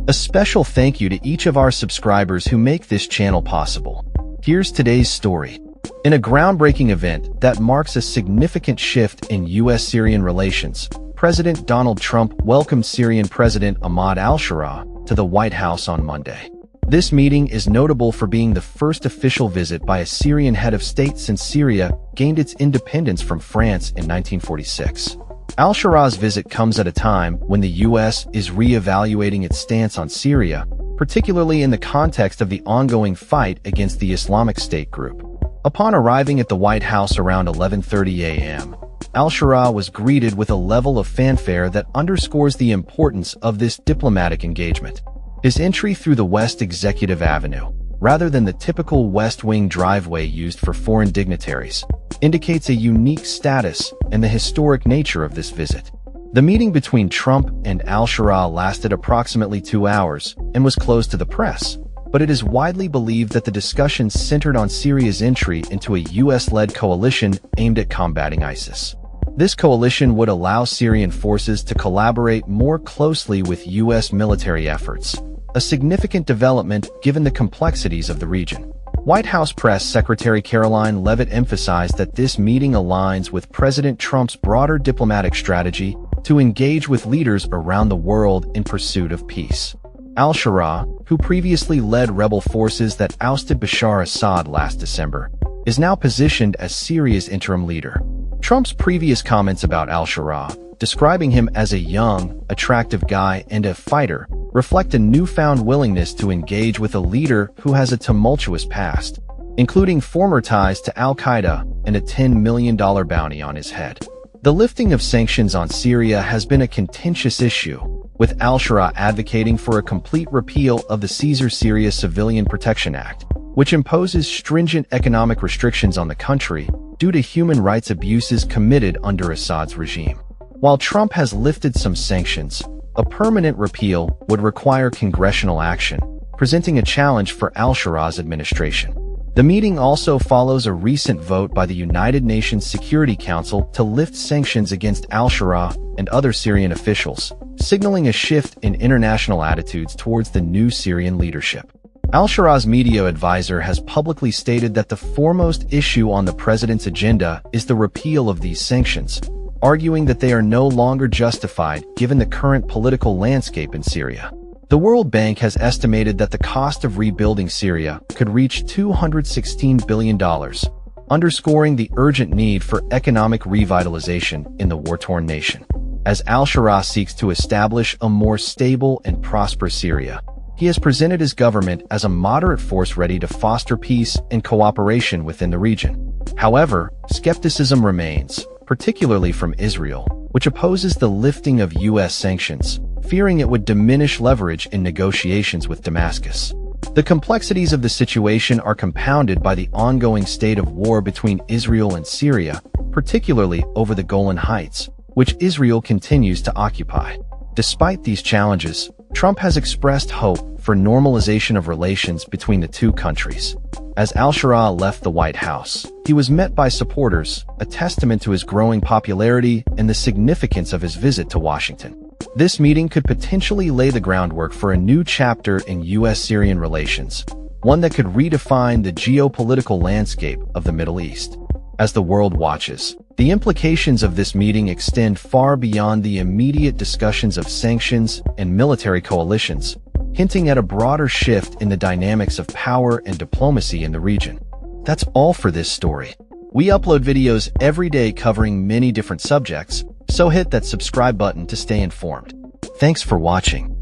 A special thank you to each of our subscribers who make this channel possible. Here's today's story. In a groundbreaking event that marks a significant shift in U.S. Syrian relations, President Donald Trump welcomed Syrian President Ahmad al-Sharaa to the White House on Monday. This meeting is notable for being the first official visit by a Syrian head of state since Syria gained its independence from France in 1946. Al-Sharaa's visit comes at a time when the U.S. is re-evaluating its stance on Syria, particularly in the context of the ongoing fight against the Islamic State group. Upon arriving at the White House around 11:30 a.m., al-Sharaa was greeted with a level of fanfare that underscores the importance of this diplomatic engagement. His entry through the West Executive Avenue, rather than the typical West Wing driveway used for foreign dignitaries, indicates a unique status and the historic nature of this visit. The meeting between Trump and al-Sharaa lasted approximately 2 hours and was closed to the press, but it is widely believed that the discussions centered on Syria's entry into a U.S.-led coalition aimed at combating ISIS. This coalition would allow Syrian forces to collaborate more closely with U.S. military efforts, a significant development given the complexities of the region. White House Press Secretary Caroline Leavitt emphasized that this meeting aligns with President Trump's broader diplomatic strategy to engage with leaders around the world in pursuit of peace. Al-Sharaa, who previously led rebel forces that ousted Bashar Assad last December, is now positioned as Syria's interim leader. Trump's previous comments about al-Sharaa, describing him as a young, attractive guy and a fighter, reflect a newfound willingness to engage with a leader who has a tumultuous past, including former ties to al-Qaeda and a $10 million bounty on his head. The lifting of sanctions on Syria has been a contentious issue, with al-Sharaa advocating for a complete repeal of the Syria Civilian Protection Act, which imposes stringent economic restrictions on the country due to human rights abuses committed under Assad's regime. While Trump has lifted some sanctions, a permanent repeal would require congressional action, presenting a challenge for al-Sharaa's administration. The meeting also follows a recent vote by the United Nations Security Council to lift sanctions against al-Sharaa and other Syrian officials, signaling a shift in international attitudes towards the new Syrian leadership. Al-Sharaa's media advisor has publicly stated that the foremost issue on the president's agenda is the repeal of these sanctions, arguing that they are no longer justified given the current political landscape in Syria. The World Bank has estimated that the cost of rebuilding Syria could reach $216 billion, underscoring the urgent need for economic revitalization in the war-torn nation. As al-Sharaa seeks to establish a more stable and prosperous Syria, he has presented his government as a moderate force ready to foster peace and cooperation within the region. However, skepticism remains, particularly from Israel, which opposes the lifting of U.S. sanctions, fearing it would diminish leverage in negotiations with Damascus. The complexities of the situation are compounded by the ongoing state of war between Israel and Syria, particularly over the Golan Heights, which Israel continues to occupy. Despite these challenges, Trump has expressed hope for normalization of relations between the two countries. As al-Sharaa left the White House, he was met by supporters, a testament to his growing popularity and the significance of his visit to Washington. This meeting could potentially lay the groundwork for a new chapter in U.S. Syrian relations, one that could redefine the geopolitical landscape of the Middle East. As the world watches, the implications of this meeting extend far beyond the immediate discussions of sanctions and military coalitions, hinting at a broader shift in the dynamics of power and diplomacy in the region. That's all for this story. We upload videos every day covering many different subjects, so hit that subscribe button to stay informed. Thanks for watching.